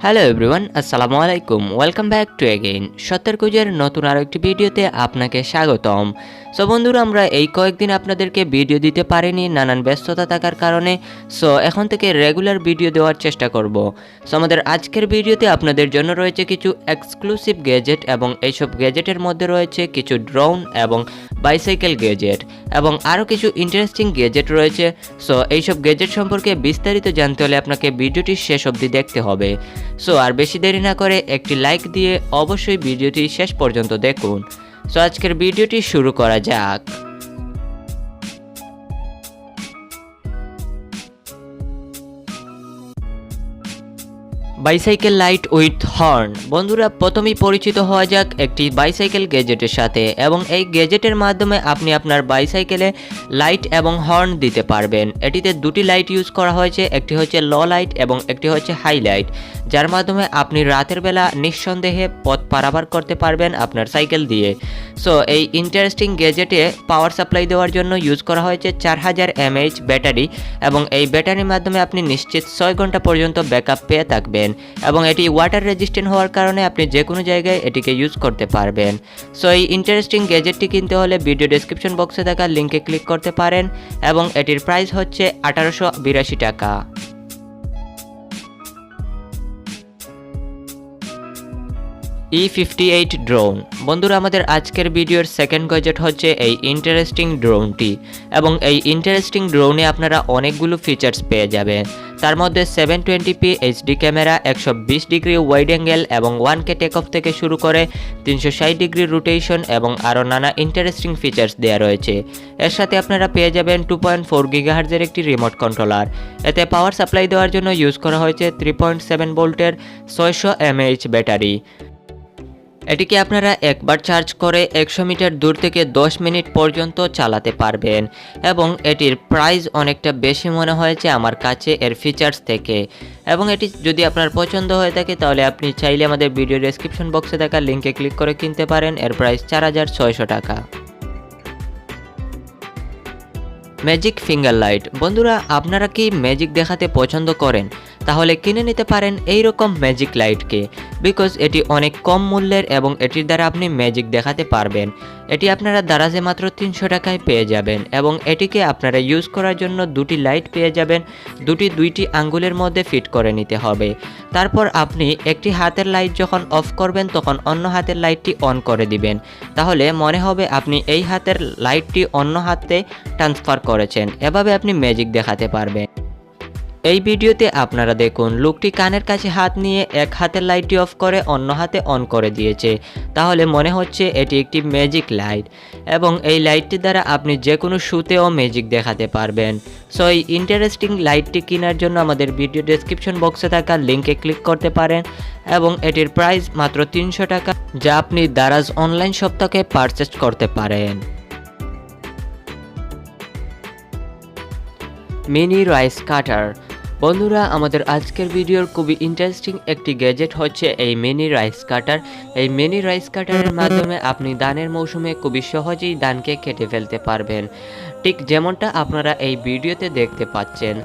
Hello everyone, আসসালামু আলাইকুম। Welcome back to again সত্যের কুজের নতুন আরও একটি ভিডিওতে আপনাকে স্বাগতম। সো বন্ধুরা, আমরা এই কয়েকদিন আপনাদেরকে ভিডিও দিতে পারিনি নানান ব্যস্ততা থাকার কারণে। সো এখন থেকে রেগুলার ভিডিও দেওয়ার চেষ্টা করব। সো আমাদের আজকের ভিডিওতে আপনাদের জন্য রয়েছে কিছু এক্সক্লুসিভ গ্যাজেট এবং এইসব গ্যাজেটের মধ্যে রয়েছে কিছু ড্রোন এবং বাইসাইকেল গ্যাজেট এবং আরও কিছু ইন্টারেস্টিং গ্যাজেট রয়েছে। সো এইসব গ্যাজেট সম্পর্কে বিস্তারিত জানতে হলে আপনাকে ভিডিওটি শেষ অবধি দেখতে হবে। সো আর বেশি দেরি না করে একটি লাইক দিয়ে অবশ্যই ভিডিওটি শেষ পর্যন্ত দেখুন। সো আজকের ভিডিওটি শুরু করা যাক। Bicycle light with horn. বন্ধুরা, প্রথমেই পরিচিত হওয়া যাক একটি বাইসাইকেল গ্যাজেটের সাথে, এবং এই গ্যাজেটের মাধ্যমে আপনি আপনার বাইসাইকেলে লাইট এবং হর্ন দিতে পারবেন। এটিতে দুটি লাইট ইউজ করা হয়েছে, একটি হচ্ছে লো লাইট এবং একটি হচ্ছে হাই লাইট, যার মাধ্যমে আপনি রাতের বেলা নিঃসন্দেহে পথ পারাপার করতে পারবেন আপনার সাইকেল দিয়ে। সো এই ইন্টারেস্টিং গ্যাজেটে পাওয়ার সাপ্লাই দেওয়ার জন্য ইউজ করা হয়েছে 4000 mAh ব্যাটারি, এবং এই ব্যাটারির মাধ্যমে আপনি নিশ্চিত 6 ঘন্টা পর্যন্ত ব্যাকআপ পেয়ে থাকবেন, এবং এটি ওয়াটার রেজিস্ট্যান্ট হওয়ার কারণে আপনি যে কোনো জায়গায় এটিকে ইউজ করতে পারবেন। সো এই ইন্টারেস্টিং গ্যাজেটটি কিনতে হলে ভিডিও ডেসক্রিপশন বক্সে থাকা লিঙ্কে ক্লিক করতে পারেন, এবং এটির প্রাইস হচ্ছে 1882 টাকা। E58 drone. বন্ধুরা, আমাদের আজকের ভিডিওর সেকেন্ড গ্যাজেট হচ্ছে এই ইন্টারেস্টিং ড্রোনটি, এবং এই ইন্টারেস্টিং ড্রোনে আপনারা অনেকগুলো ফিচার্স পেয়ে যাবেন। তার মধ্যে 720p HD camera, 120 degree wide angle এবং 1K টেক অফ থেকে শুরু করে 360 ডিগ্রি রোটেশন এবং আরও নানা ইন্টারেস্টিং ফিচার্স দেওয়া রয়েছে। এর সাথে আপনারা পেয়ে যাবেন 2.4 GHz একটি রিমোট কন্ট্রোলার। এতে পাওয়ার সাপ্লাই দেওয়ার জন্য ইউজ করা হয়েছে 3.7 ভোল্টের 600 mAh ব্যাটারি। এটিকে আপনারা একবার চার্জ করে 100 মিটার দূর থেকে 10 মিনিট পর্যন্ত চালাতে পারবেন, এবং এটির প্রাইস অনেকটা বেশি মনে হয়েছে আমার কাছে এর ফিচার্স থেকে। এবং এটি যদি আপনার পছন্দ হয়ে থাকে তাহলে আপনি চাইলে আমাদের ভিডিও ডেসক্রিপশন বক্সে থাকা লিঙ্কে ক্লিক করে কিনতে পারেন। এর প্রাইস 4600 টাকা। Magic finger light. বন্ধুরা, আপনারা কি ম্যাজিক দেখাতে পছন্দ করেন? তাহলে কিনে নিতে পারেন এই রকম ম্যাজিক লাইটকে, বিকজ এটি অনেক কম মূল্যের এবং এটির দ্বারা আপনি ম্যাজিক দেখাতে পারবেন। এটি আপনারা দারাজে মাত্র 300 টাকায় পেয়ে যাবেন, এবং এটিকে আপনারা ইউজ করার জন্য দুটি লাইট পেয়ে যাবেন। দুইটি আঙ্গুলের মধ্যে ফিট করে নিতে হবে। তারপর আপনি একটি হাতের লাইট যখন অফ করবেন তখন অন্য হাতের লাইটটি অন করে দিবেন, তাহলে মনে হবে আপনি এই হাতের লাইটটি অন্য হাতে ট্রান্সফার করেছেন। এভাবে আপনি ম্যাজিক দেখাতে পারবেন। এই ভিডিওতে আপনারা দেখুন, লোকটি কানের কাছে হাত নিয়ে এক হাতের লাইটটি অফ করে অন্য হাতে অন করে দিয়েছে, তাহলে মনে হচ্ছে এটি একটি ম্যাজিক লাইট, এবং এই লাইটটি দ্বারা আপনি যে কোনো শুতেও ম্যাজিক দেখাতে পারবেন। সো এই ইন্টারেস্টিং লাইটটি কেনার জন্য আমাদের ভিডিও ডেসক্রিপশন বক্সে থাকা লিঙ্কে ক্লিক করতে পারেন, এবং এটির প্রাইস মাত্র 300 টাকা, যা আপনি দারাজ অনলাইন শপ থেকে পারচেজ করতে পারেন। মিনি রাইস কাটার। বন্ধুরা, আমাদের আজকের ভিডিওর খুবই ইন্টারেস্টিং একটি গ্যাজেট হচ্ছে এই মিনি রাইস কাটার। এই মিনি রাইস কাটারের মাধ্যমে আপনি ধানের মৌসুমে খুবই সহজেই ধানকে কেটে ফেলতে পারবেন, ঠিক যেমনটা আপনারা এই ভিডিওতে দেখতে পাচ্ছেন।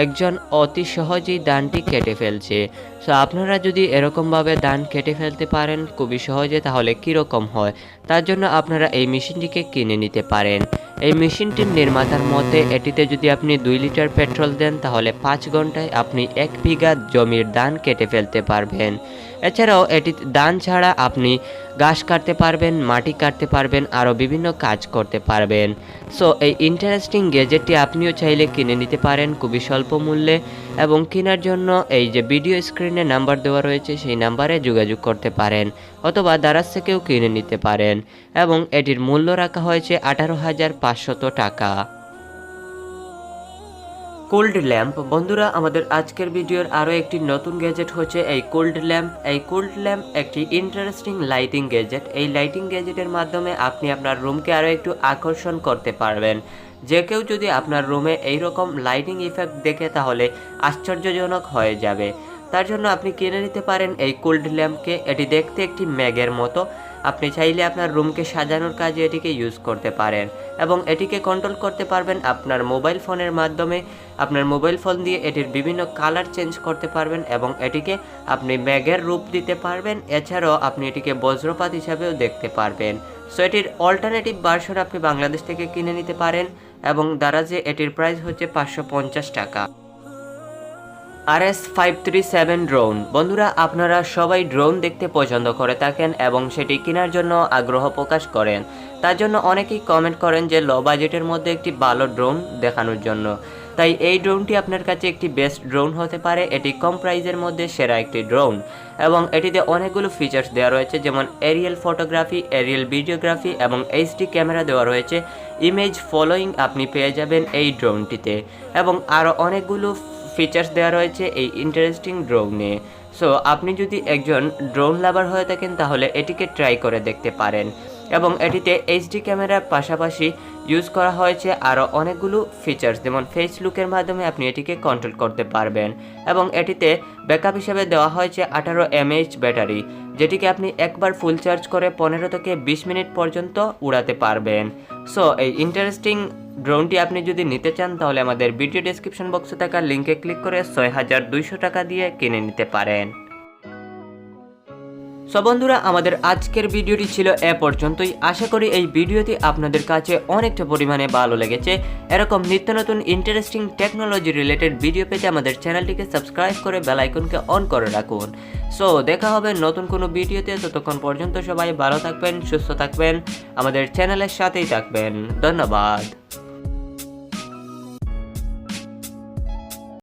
একজন অতি সহজেই ধানটি কেটে ফেলছে। সো আপনারা যদি এরকমভাবে ধান কেটে ফেলতে পারেন খুবই সহজে, তাহলে কীরকম হয়? তার জন্য আপনারা এই মেশিনটিকে কিনে নিতে পারেন। এই মেশিনটির নির্মাতার মতে এটিতে যদি আপনি 2 লিটার পেট্রোল দেন তাহলে 5 ঘন্টায় আপনি 1 বিঘা জমির ধান কেটে ফেলতে পারবেন। এছাড়াও এটি ধান ছাড়া আপনি ঘাস কাটতে পারবেন, মাটি কাটতে পারবেন, আরও বিভিন্ন কাজ করতে পারবেন। সো এই ইন্টারেস্টিং গ্যাজেটটি আপনিও চাইলে কিনে নিতে পারেন খুবই স্বল্প মূল্যে, এবং কেনার জন্য এই যে ভিডিও স্ক্রিনে নাম্বার দেওয়া রয়েছে সেই নাম্বারে যোগাযোগ করতে পারেন, অথবা দারাজ থেকেও কিনে নিতে পারেন, এবং এটির মূল্য রাখা হয়েছে 18,500 টাকা। Cold lamp. বন্ধুরা, আমাদের আজকের ভিডিওর আরও একটি নতুন গ্যাজেট হচ্ছে এই কোল্ড ল্যাম্প। এই কোল্ড ল্যাম্প একটি ইন্টারেস্টিং লাইটিং গ্যাজেট। এই লাইটিং গ্যাজেটের মাধ্যমে আপনি আপনার রুমকে আরও একটু আকর্ষণ করতে পারবেন। যে কেউ যদি আপনার রুমে এইরকম লাইটিং ইফেক্ট দেখে তাহলে আশ্চর্যজনক হয়ে যাবে। তার জন্য আপনি কিনে নিতে পারেন এই কুলড ল্যাম্পকে। এটি দেখতে একটি ম্যাগের মতো। আপনি চাইলে আপনার রুমকে সাজানোর কাজে এটিকে ইউজ করতে পারেন এবং এটিকে কন্ট্রোল করতে পারবেন আপনার মোবাইল ফোনের মাধ্যমে। আপনার মোবাইল ফোন দিয়ে এটির বিভিন্ন কালার চেঞ্জ করতে পারবেন এবং এটিকে আপনি ম্যাগের রূপ দিতে পারবেন। এছাড়াও আপনি এটিকে বজ্রপাত হিসাবেও দেখতে পারবেন। সো এটির অল্টারনেটিভ ভার্সন আপনি বাংলাদেশ থেকে কিনে নিতে পারেন এবং দারাজে এটির প্রাইস হচ্ছে 550 টাকা। RS537 drone. বন্ধুরা, আপনারা সবাই ড্রোন দেখতে পছন্দ করে থাকেন এবং সেটি কেনার জন্য আগ্রহ প্রকাশ করেন। তার জন্য অনেকেই কমেন্ট করেন যে লো বাজেটের মধ্যে একটি ভালো ড্রোন দেখানোর জন্য। তাই এই ড্রোনটি আপনার কাছে একটি বেস্ট ড্রোন হতে পারে। এটি কম প্রাইজের মধ্যে সেরা একটি ড্রোন এবং এটিতে অনেকগুলো ফিচার্স দেওয়া রয়েছে, যেমন এরিয়াল ফটোগ্রাফি, এরিয়াল ভিডিওগ্রাফি এবং এইচডি ক্যামেরা দেওয়া রয়েছে। ইমেজ ফলোয়িং আপনি পেয়ে যাবেন এই ড্রোনটিতে এবং আরও অনেকগুলো ফিচার্স দেওয়া রয়েছে এই ইন্টারেস্টিং ড্রোনে। সো আপনি যদি একজন ড্রোন লাভার হয়ে থাকেন তাহলে এটিকে ট্রাই করে দেখতে পারেন এবং এটিতে এইচডি ক্যামেরার পাশাপাশি ইউজ করা হয়েছে আরও অনেকগুলো ফিচার্স, যেমন ফেস লুকের মাধ্যমে আপনি এটিকে কন্ট্রোল করতে পারবেন এবং এটিতে ব্যাকআপ হিসেবে দেওয়া হয়েছে 18 mAh ব্যাটারি, যেটিকে আপনি একবার ফুল চার্জ করে 15 থেকে 20 মিনিট পর্যন্ত উড়াতে পারবেন। সো এই ইন্টারেস্টিং ড্রোনটি আপনি যদি নিতে চান তাহলে আমাদের ভিডিও ডেসক্রিপশন বক্সে থাকা লিঙ্কে ক্লিক করে 6200 টাকা দিয়ে কিনে নিতে পারেন। সো বন্ধুরা, আমাদের আজকের ভিডিওটি ছিল এ পর্যন্তই। আশা করি এই ভিডিওটি আপনাদের কাছে অনেকটা পরিমাণে ভালো লেগেছে। এরকম নিত্য নতুন ইন্টারেস্টিং টেকনোলজি রিলেটেড ভিডিও পেতে আমাদের চ্যানেলটিকে সাবস্ক্রাইব করে বেল আইকনকে অন করে রাখুন। সো দেখা হবে নতুন কোনো ভিডিওতে। ততক্ষণ পর্যন্ত সবাই ভালো থাকবেন, সুস্থ থাকবেন, আমাদের চ্যানেলের সাথেই থাকবেন। ধন্যবাদ।